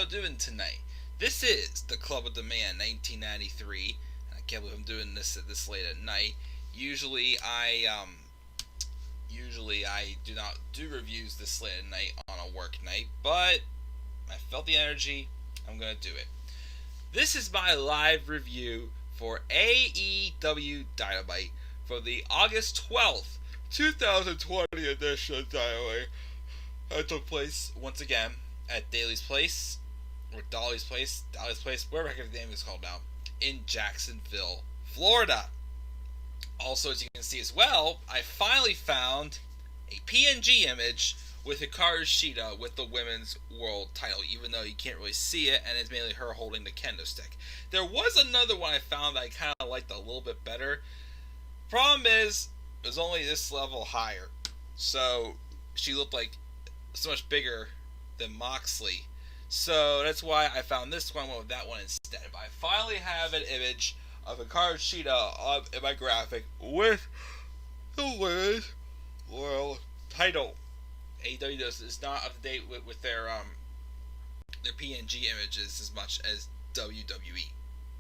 y'all doing tonight? This is the Club of the Man 1993. I can't believe I'm doing this at this late at night. Usually I do not do reviews this late at night on a work night, but I felt the energy. I'm gonna do it. This is my live review for AEW Dynamite for the August 12th, 2020 edition of Dynamite. That took place once again at Dolly's Place, whatever the name is called now, in Jacksonville, Florida. Also, as you can see as well, I finally found a PNG image with Hikaru Shida with the women's world title, even though you can't really see it, and it's mainly her holding the kendo stick. There was another one I found that I kind of liked a little bit better. Problem is, it was only this level higher, so she looked like so much bigger than Moxley. So that's why I found this one, went with that one instead. But I finally have an image of Hikaru Shida in my graphic with the women's world title. AEW is not up to date with their PNG images as much as WWE.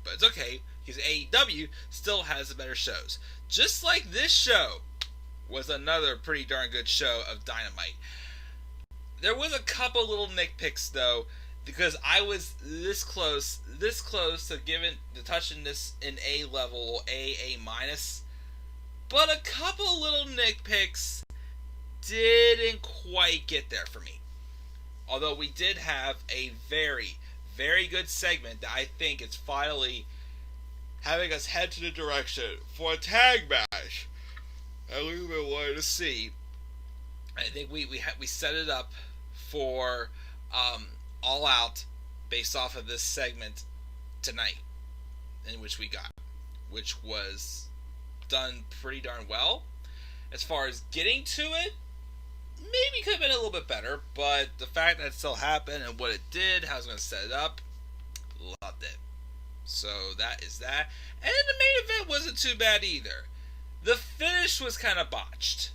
But it's okay, because AEW still has the better shows. Just like this show was another pretty darn good show of Dynamite. There was a couple little nitpicks though, because I was this close to touching this in A level, A minus. But a couple little nitpicks didn't quite get there for me. Although we did have a very, very good segment that I think is finally having us head to the direction for a tag match that we've been wanting to see. I think we set it up for All Out based off of this segment tonight, in which was done pretty darn well. As far as getting to it, maybe could have been a little bit better, but the fact that it still happened and what it did, how I was going to set it up, loved it. So that is that. And the main event wasn't too bad either. The finish was kind of botched,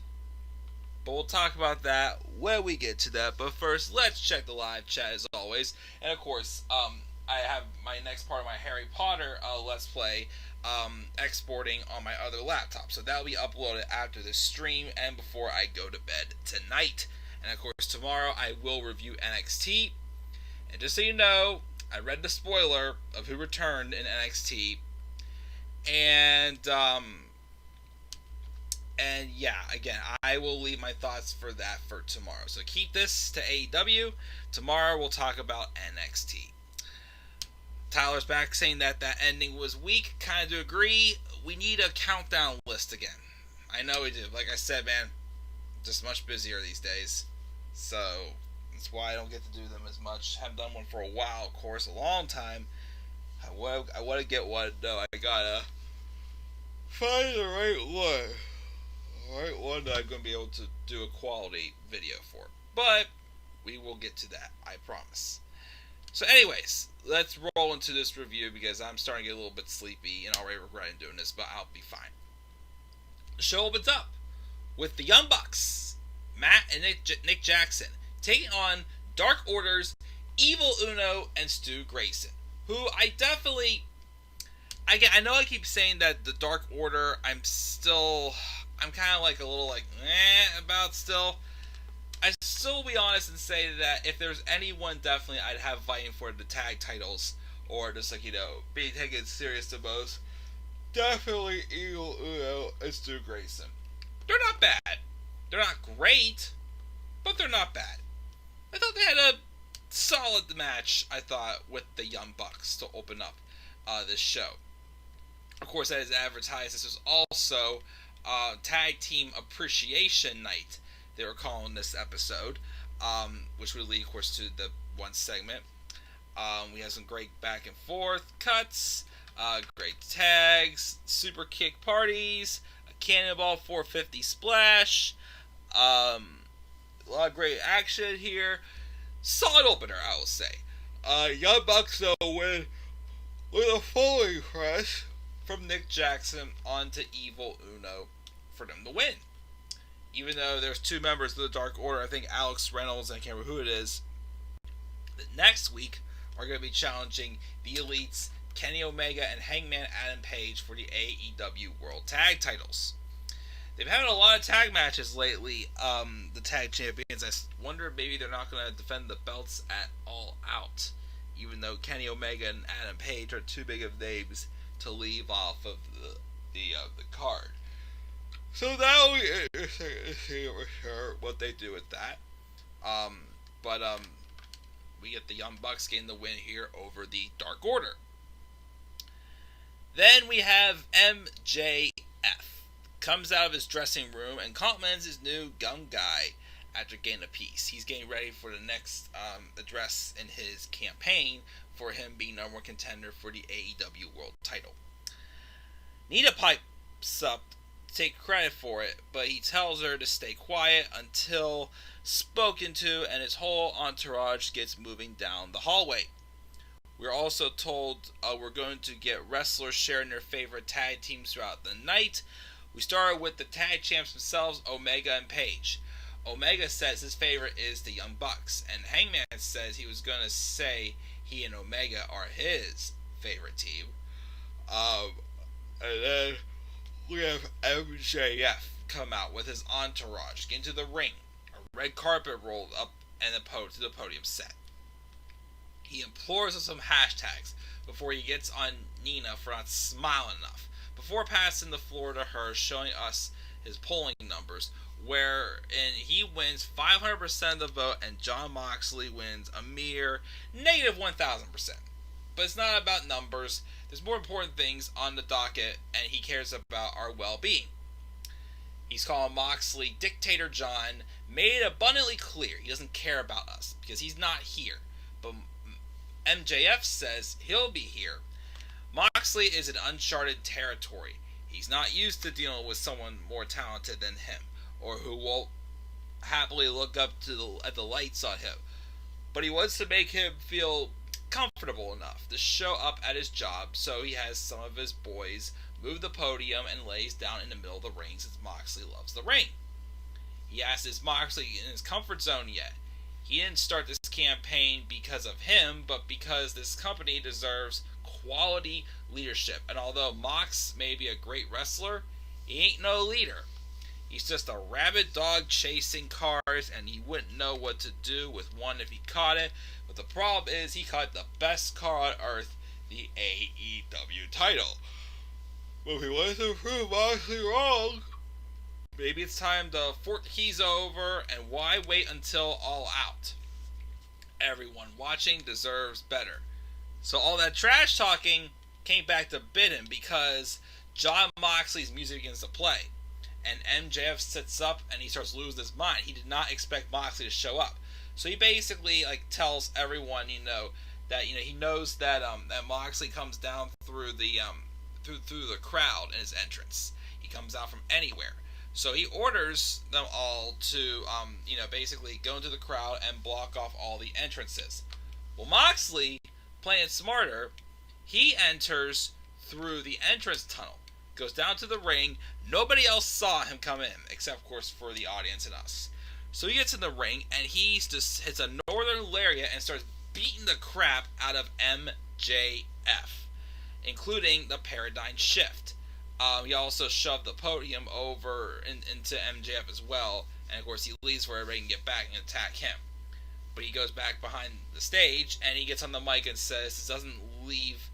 but we'll talk about that when we get to that. But first, let's check the live chat as always. And of course, I have my next part of my Harry Potter Let's Play exporting on my other laptop. So that'll be uploaded after this stream and before I go to bed tonight. And of course, tomorrow I will review NXT. And just so you know, I read the spoiler of who returned in NXT. And yeah, again, I will leave my thoughts for that for tomorrow. So keep this to AEW. Tomorrow we'll talk about NXT. Tyler's back saying that ending was weak. Kind of do agree. We need a countdown list again. I know we do. Like I said, man, just much busier these days. So that's why I don't get to do them as much. Haven't done one for a while, of course, a long time. I want to get one. No, I gotta find the right one. Alright, one that I'm going to be able to do a quality video for. But we will get to that, I promise. So anyways, let's roll into this review because I'm starting to get a little bit sleepy and already regretting doing this, but I'll be fine. The show opens up with the Young Bucks, Matt and Nick Jackson, taking on Dark Order's Evil Uno and Stu Grayson, who I know I keep saying that the Dark Order, I'm kind of like a little like about still. I still will be honest and say that if there's anyone definitely I'd have fighting for the tag titles or just like, being taken serious the most, definitely Evil Uno and Stu Grayson. They're not bad. They're not great, but they're not bad. I thought they had a solid match, I thought, with the Young Bucks to open up this show. Of course, that is advertised. This was also Tag Team Appreciation Night, they were calling this episode, which would lead, of course, to the one segment. We have some great back and forth cuts, great tags, super kick parties, a Cannonball 450 splash, a lot of great action here. Solid opener, I will say. Young Bucks, though, win with a fully press from Nick Jackson onto Evil Uno for them to win. Even though there's two members of the Dark Order, I think Alex Reynolds, and I can't remember who it is, the next week are going to be challenging the Elites, Kenny Omega and Hangman Adam Page for the AEW World Tag Titles. They've had a lot of tag matches lately, the tag champions. I wonder if maybe they're not going to defend the belts at All Out, even though Kenny Omega and Adam Page are too big of names to leave off of the card. So that'll be interesting to see for sure what they do with that. But we get the Young Bucks getting the win here over the Dark Order. Then we have MJF. Comes out of his dressing room and compliments his new young guy after getting a piece. He's getting ready for the next address in his campaign for him being number one contender for the AEW World Title. Nita pipes up to take credit for it, but he tells her to stay quiet until spoken to, and his whole entourage gets moving down the hallway. We're also told we're going to get wrestlers sharing their favorite tag teams throughout the night. We started with the tag champs themselves, Omega and Page. Omega says his favorite is the Young Bucks, and Hangman says he was going to say he and Omega are his favorite team. And then we have MJF come out with his entourage, get into the ring, a red carpet rolled up and to the podium set. He implores us some hashtags before he gets on Nina for not smiling enough, before passing the floor to her, showing us his polling numbers, wherein he wins 500% of the vote and Jon Moxley wins a mere negative 1,000%. But it's not about numbers. There's more important things on the docket, and he cares about our well-being. He's calling Moxley Dictator John, made it abundantly clear he doesn't care about us because he's not here. But MJF says he'll be here. Moxley is in uncharted territory. He's not used to dealing with someone more talented than him, or who will happily look up at the lights on him. But he wants to make him feel comfortable enough to show up at his job, so he has some of his boys move the podium and lays down in the middle of the ring since Moxley loves the ring. He asks, is Moxley in his comfort zone yet? He didn't start this campaign because of him, but because this company deserves quality leadership. And although Mox may be a great wrestler, he ain't no leader. He's just a rabid dog chasing cars, and he wouldn't know what to do with one if he caught it. But the problem is he caught the best car on earth, the AEW title. But if he wants to prove Moxley wrong, maybe it's time to fork the keys over, and why wait until All Out? Everyone watching deserves better. So all that trash talking came back to bite him because Jon Moxley's music begins to play. And MJF sits up and he starts losing his mind. He did not expect Moxley to show up. So he basically tells everyone, that he knows that that Moxley comes down through the through the crowd in his entrance. He comes out from anywhere. So he orders them all to basically go into the crowd and block off all the entrances. Well, Moxley, playing smarter, he enters through the entrance tunnel, goes down to the ring. Nobody else saw him come in, except, of course, for the audience and us. So he gets in the ring, and he just hits a northern lariat and starts beating the crap out of MJF, including the paradigm shift. He also shoved the podium over into MJF as well, and, of course, he leaves where everybody can get back and attack him. But he goes back behind the stage, and he gets on the mic and says this doesn't leave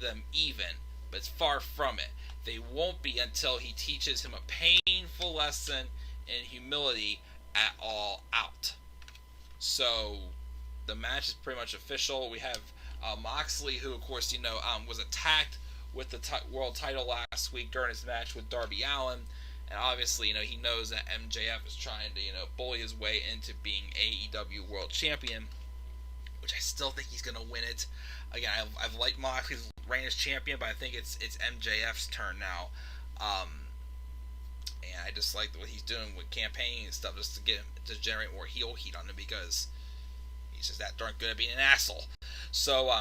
them even, but it's far from it. They won't be until he teaches him a painful lesson in humility at All Out. So the match is pretty much official. We have Moxley, who of course was attacked with the world title last week during his match with Darby Allin, and obviously he knows that MJF is trying to bully his way into being AEW World Champion, which I still think he's gonna win it. Again, I've liked Moxley's reign as champion, but I think it's MJF's turn now. And I just like what he's doing with campaigning and stuff, just to get him to generate more heel heat on him, because he's just that darn good at being an asshole. So,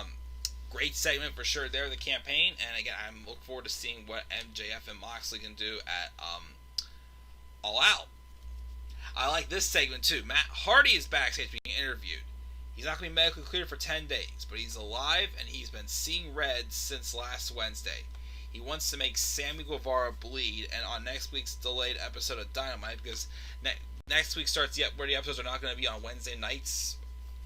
great segment for sure there, the campaign. And again, I'm looking forward to seeing what MJF and Moxley can do at All Out. I like this segment too. Matt Hardy is backstage being interviewed. He's not going to be medically cleared for 10 days, but he's alive and he's been seeing red since last Wednesday. He wants to make Sammy Guevara bleed, and on next week's delayed episode of Dynamite, because next week starts yet where the episodes are not going to be on Wednesday nights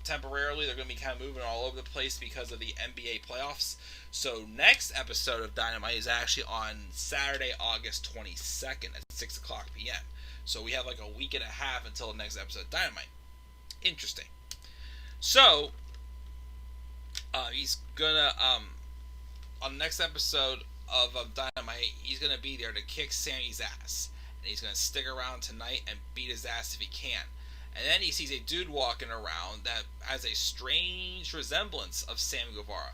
temporarily. They're going to be kind of moving all over the place because of the NBA playoffs. So next episode of Dynamite is actually on Saturday, August 22nd at 6 o'clock p.m. So we have like a week and a half until the next episode of Dynamite. Interesting. So, he's gonna, on the next episode of Dynamite, he's gonna be there to kick Sammy's ass. And he's gonna stick around tonight and beat his ass if he can. And then he sees a dude walking around that has a strange resemblance of Sammy Guevara.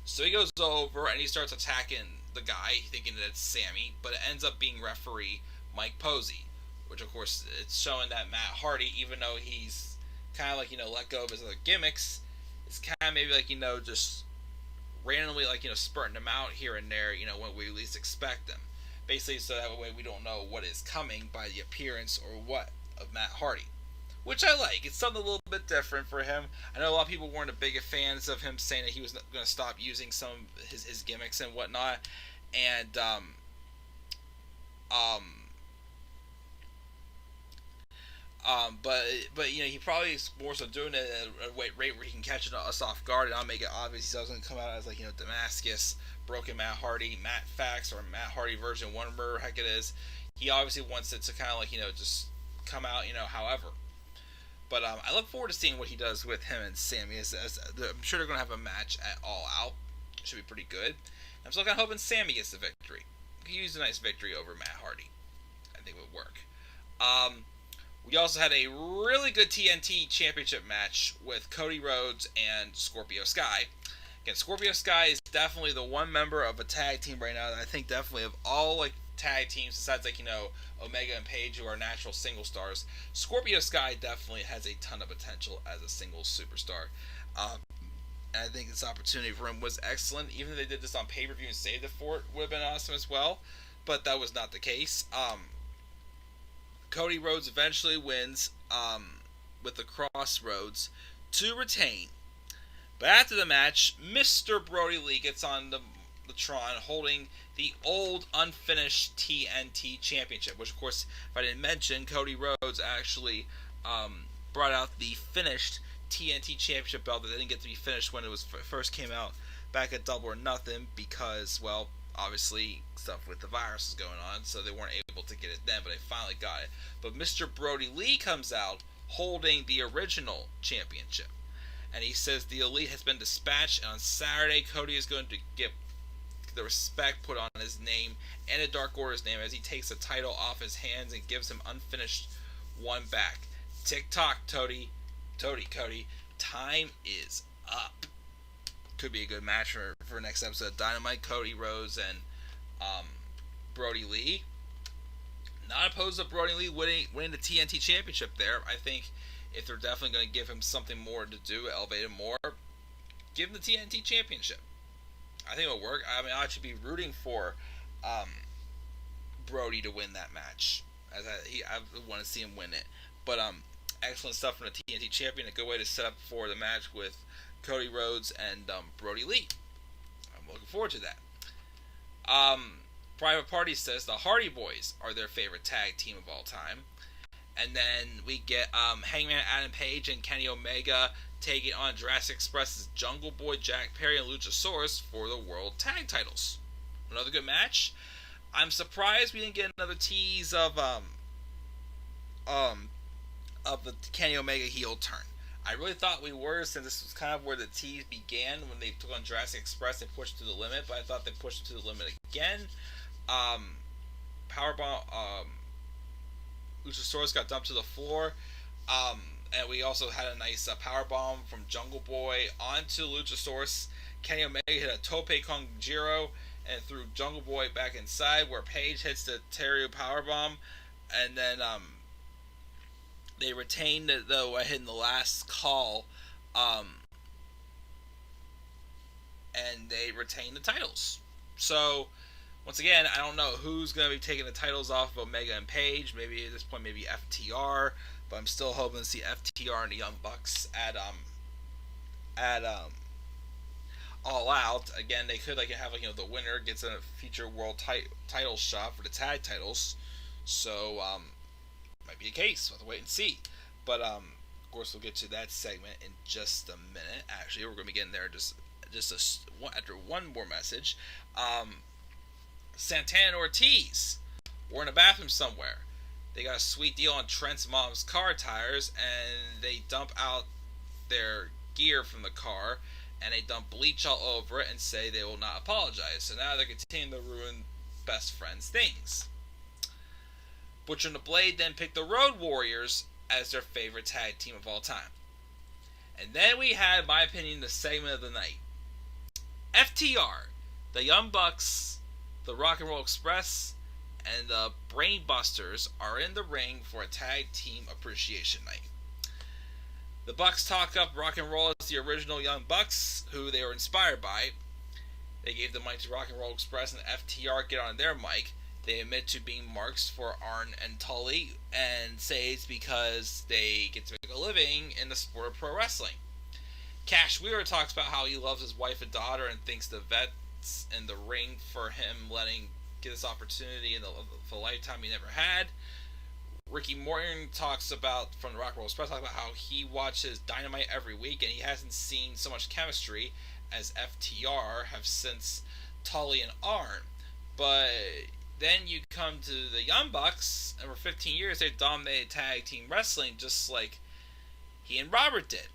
So he goes over and he starts attacking the guy, thinking that it's Sammy, but it ends up being referee Mike Posey. Which, of course, it's showing that Matt Hardy, even though he's kind of like, let go of his other gimmicks, it's kind of maybe like, just randomly, like, spurting them out here and there, when we least expect them. Basically, so that way we don't know what is coming by the appearance or what of Matt Hardy. Which I like. It's something a little bit different for him. I know a lot of people weren't big fans of him saying that he was going to stop using some of his gimmicks and whatnot. And, but he probably is more so doing it at a rate where he can catch us off guard, and I'll make it obvious he's going to come out as, like, Damascus, Broken Matt Hardy, Matt Fax, or Matt Hardy version 1, whatever heck it is. He obviously wants it to kind of like, just come out, however. But I look forward to seeing what he does with him and Sammy. I'm sure they're going to have a match at All Out. Should be pretty good. I'm still kind of hoping Sammy gets the victory. He used a nice victory over Matt Hardy. I think it would work. We also had a really good TNT Championship match with Cody Rhodes and Scorpio Sky. Again, Scorpio Sky is definitely the one member of a tag team right now that I think definitely of all, like, tag teams, besides, like, Omega and Page, who are natural single stars, Scorpio Sky definitely has a ton of potential as a single superstar. And I think this opportunity for him was excellent. Even if they did this on pay-per-view and saved it for it, would have been awesome as well. But that was not the case. Cody Rhodes eventually wins with the Crossroads to retain. But after the match, Mr. Brody Lee gets on the Tron holding the old unfinished TNT Championship, which, of course, if I didn't mention, Cody Rhodes actually brought out the finished TNT Championship belt that didn't get to be finished when it was first came out back at Double or Nothing because, well, obviously stuff with the virus is going on, so they weren't able to get it then, but they finally got it. But Mr. Brody Lee comes out holding the original championship, and he says the Elite has been dispatched, and on Saturday Cody is going to get the respect put on his name and the Dark Order's name as he takes the title off his hands and gives him unfinished one back. Tick-tock, Cody, time is up. Could be a good match for next episode of Dynamite. Cody Rhodes and Brody Lee. Not opposed to Brody Lee winning the TNT Championship there. I think if they're definitely going to give him something more to do, elevate him more, give him the TNT Championship. I think it'll work. I mean, I'll actually be rooting for Brody to win that match. I want to see him win it. But excellent stuff from the TNT Champion. A good way to set up for the match with Cody Rhodes and Brody Lee. I'm looking forward to that. Private Party says the Hardy Boys are their favorite tag team of all time. And then we get Hangman Adam Page and Kenny Omega taking on Jurassic Express's Jungle Boy, Jack Perry, and Luchasaurus for the World Tag Titles. Another good match. I'm surprised we didn't get another tease of the Kenny Omega heel turn. I really thought we were, since this was kind of where the tease began when they took on Jurassic Express. They pushed to the limit, but I thought they pushed it to the limit again. Powerbomb. Luchasaurus got dumped to the floor. And we also had a nice powerbomb from Jungle Boy onto Luchasaurus. Kenny Omega hit a Tope Con Giro and threw Jungle Boy back inside, where Page hits the Terrio powerbomb. And then they retained it, though, hitting the last call. And they retained the titles. So, once again, I don't know who's going to be taking the titles off of Omega and Page. Maybe at this point, maybe FTR. But I'm still hoping to see FTR and the Young Bucks at at All Out. Again, they could have the winner gets a future world title shot for the tag titles. So might be a case. We'll have to wait and see. But of course, we'll get to that segment in just a minute. Actually, we're going to be getting there after one more message. Santana and Ortiz were in a bathroom somewhere. They got a sweet deal on Trent's mom's car tires, and they dump out their gear from the car, and they dump bleach all over it and say they will not apologize. So now they're continuing to ruin best friends' things. Butcher and the Blade then picked the Road Warriors as their favorite tag team of all time. And then we had, in my opinion, the segment of the night. FTR, the Young Bucks, the Rock and Roll Express, and the Brainbusters are in the ring for a tag team appreciation night. The Bucks talk up Rock and Roll as the original Young Bucks, who they were inspired by. They gave the mic to Rock and Roll Express, and FTR get on their mic. They admit to being marks for Arn and Tully, and say it's because they get to make a living in the sport of pro wrestling. Cash Wheeler talks about how he loves his wife and daughter and thinks the vets in the ring for him get this opportunity in the lifetime he never had. Ricky Morton talks about, from the Rock and Roll Express, talks about how he watches Dynamite every week and he hasn't seen so much chemistry as FTR have since Tully and Arn. But then you come to the Young Bucks, and for 15 years they've dominated tag team wrestling just like he and Robert did.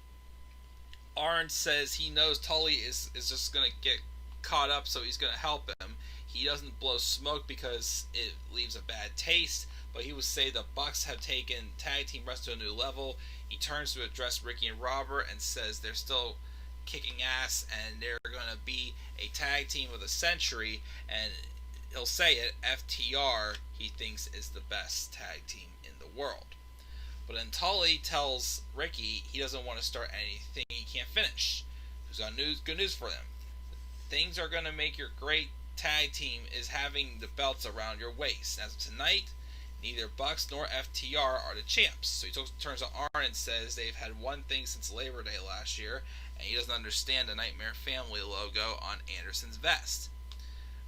Arn says he knows Tully is just going to get caught up, so he's going to help him. He doesn't blow smoke because it leaves a bad taste, but he would say the Bucks have taken tag team wrestling to a new level. He turns to address Ricky and Robert and says they're still kicking ass and they're going to be a tag team of the century, and he'll say it, FTR, he thinks, is the best tag team in the world. But then Tully tells Ricky he doesn't want to start anything he can't finish. He's got good news for them. Things are going to make your great tag team is having the belts around your waist. As of tonight, neither Bucks nor FTR are the champs. So he turns to Arn and says they've had one thing since Labor Day last year, and he doesn't understand the Nightmare Family logo on Anderson's vest.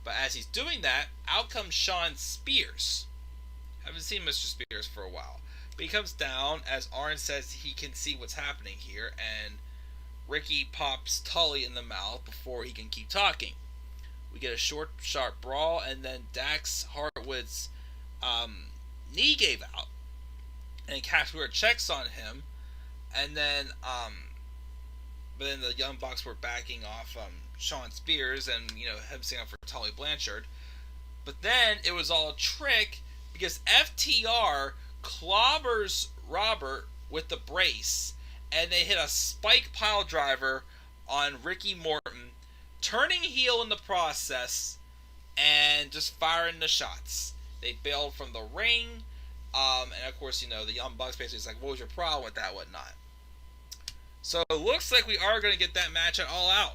But as he's doing that, out comes Sean Spears. Haven't seen Mr. Spears for a while. But he comes down as Arn says he can see what's happening here, and Ricky pops Tully in the mouth before he can keep talking. We get a short, sharp brawl, and then Dax Hartwood's knee gave out, and Cash Wheeler checks on him, and then but then the Young Bucks were backing off Sean Spears and him singing up for Tully Blanchard. But then it was all a trick because FTR clobbers Robert with the brace, and they hit a spike pile driver on Ricky Morton, turning heel in the process and just firing the shots. They bailed from the ring, and of course, the Young Bucks basically is like, what was your problem with that, whatnot. So it looks like we are going to get that match at All Out.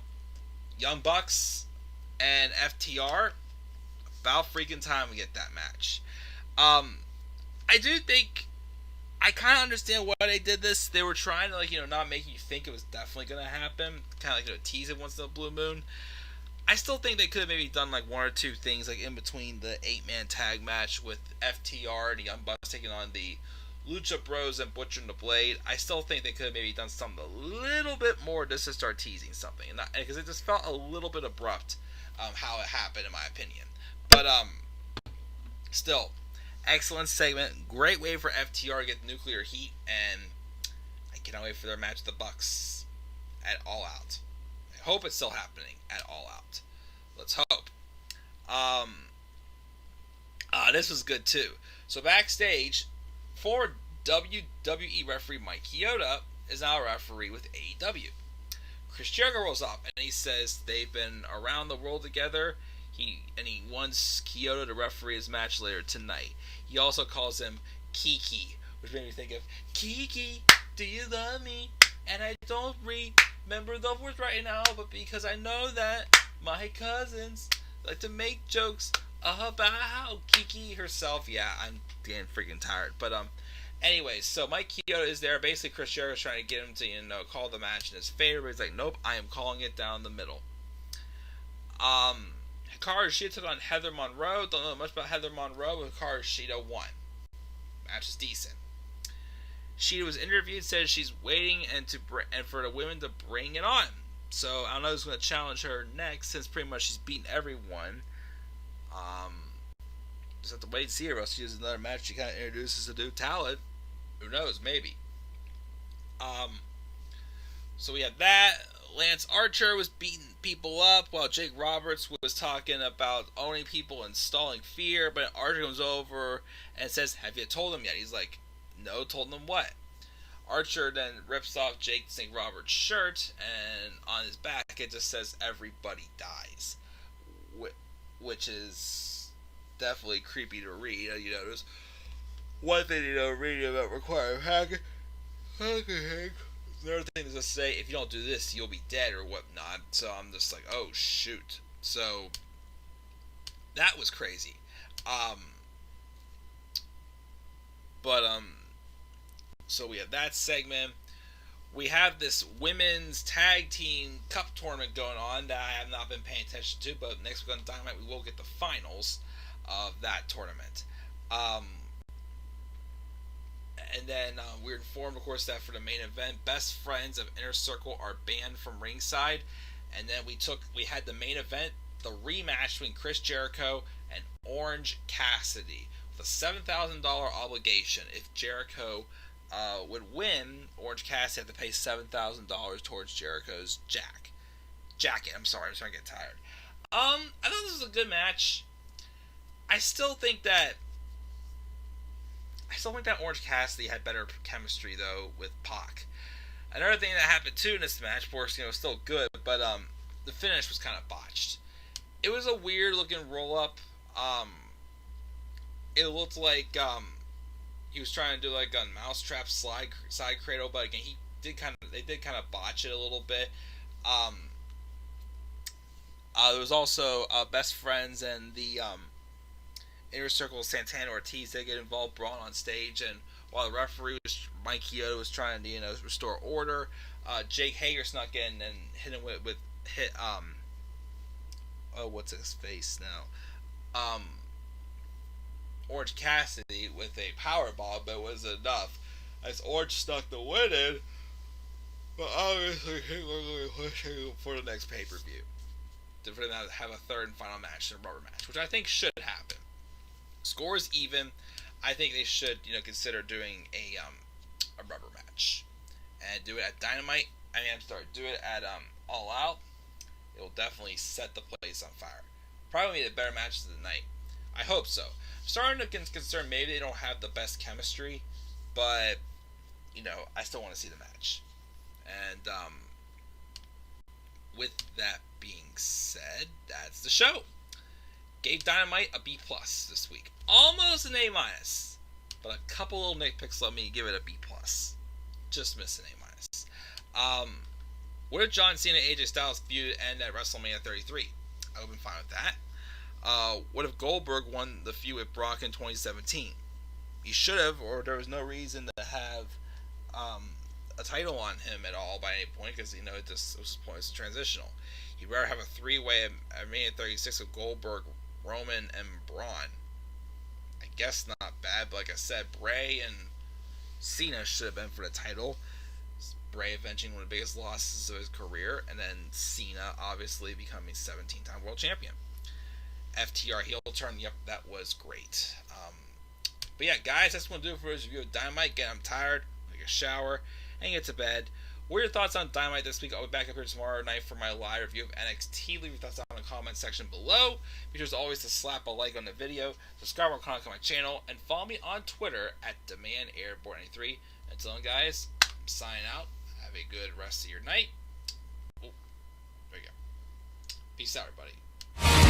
Young Bucks and FTR, about freaking time we get that match. I do think I kind of understand why they did this. They were trying to not make you think it was definitely going to happen, kind of tease it once in a blue moon. I still think they could have maybe done one or two things in between the 8-man tag match with FTR and the Young Bucks taking on the Lucha Bros and Butcher and the Blade. I still think they could have maybe done something a little bit more just to start teasing something, because it just felt a little bit abrupt how it happened, in my opinion. But still, excellent segment. Great way for FTR to get nuclear heat, and I cannot wait for their match with the Bucks at All Out. I hope it's still happening at All Out. Let's hope. This was good too. So backstage, former WWE referee Mike Chioda is now a referee with AEW. Chris Jericho rolls up and he says they've been around the world together. He wants Chioda to referee his match later tonight. He also calls him Kiki, which made me think of Kiki, do you love me? And I don't remember the words right now, but because I know that my cousins like to make jokes about Kiki herself. Yeah, I'm getting freaking tired. But Anyway, so Mike Chioda is there. Basically, Chris Jericho's trying to get him to, call the match in his favor. But he's like, nope, I am calling it down the middle. Hikaru Shida took on Heather Monroe. Don't know much about Heather Monroe, but Hikaru Shida won. Match is decent. Shida was interviewed, said she's waiting and for the women to bring it on. So I don't know who's going to challenge her next, since pretty much she's beaten everyone. Just have to wait and see her. Else she has another match. She kind of introduces a new talent. Who knows? Maybe. So we have that. Lance Archer was beating people up while Jake Roberts was talking about owning people and installing fear. But Archer comes over and says, "Have you told them yet?" He's like, "No, told them what?" Archer then rips off Jake St. Roberts' shirt, and on his back it just says "Everybody dies," which is definitely creepy to read. There's one thing reading about requiring hacking. Another thing is to say, if you don't do this, you'll be dead or whatnot. So I'm just like, oh shoot. So that was crazy. So we have that segment. We have this women's tag team cup tournament going on that I have not been paying attention to, but next week on Dynamite we will get the finals of that tournament. And then we're informed, of course, that for the main event, Best Friends of Inner Circle are banned from ringside. And then we had the main event, the rematch between Chris Jericho and Orange Cassidy, with a $7,000 obligation. If Jericho would win, Orange Cassidy had to pay $7,000 towards Jericho's jacket. I'm sorry, I'm starting to get tired. I thought this was a good match. I still think that Orange Cassidy had better chemistry, though, with Pac. Another thing that happened, too, in this match, of course, was still good, but the finish was kind of botched. It was a weird-looking roll-up. It looked like he was trying to do, like, a mousetrap side cradle, but, again, they did kind of botch it a little bit. There was also Best Friends and the Inner Circle Santana Ortiz. They get involved, brawl on stage, and while the referee Mike Chioda was trying to restore order, Jake Hager snuck in and hit him with what's his face now, Orange Cassidy with a powerbomb, but it wasn't enough as Orange snuck the win in. But obviously he's going to be pushing for the next pay-per-view for them to have a third and final match, a rubber match, which I think should happen. Score is even. I think they should, consider doing a rubber match and do it at Dynamite. Do it at All Out. It will definitely set the place on fire. Probably the better matches of the night. I hope so. I'm starting to get concerned. Maybe they don't have the best chemistry, but I still want to see the match. And with that being said, that's the show. Gave Dynamite a B+ this week. Almost an A-, but a couple little nitpicks let me give it a B+. Just missed an A-. What if John Cena and AJ Styles feud end at WrestleMania 33? I would have been fine with that. What if Goldberg won the feud with Brock in 2017? He should have, or there was no reason to have a title on him at all by any point, because it was pointless and transitional. He'd rather have a three-way at Mania 36 of Goldberg, Roman, and Braun. I guess not bad, but like I said, Bray and Cena should have been for the title. Bray avenging one of the biggest losses of his career, and then Cena obviously becoming 17-time world champion. FTR heel turn, yep, that was great. But yeah, guys, that's what I'm going to do for this review of Dynamite. Again, I'm tired, take a shower, and get to bed. What are your thoughts on Dynamite this week? I'll be back up here tomorrow night for my live review of NXT. Leave your thoughts down in the comment section below. Be sure as always to slap a like on the video, subscribe or comment on my channel, and follow me on Twitter at DemandAirborne83. Until then, guys, I'm signing out. Have a good rest of your night. Oh, there you go. Peace out, everybody.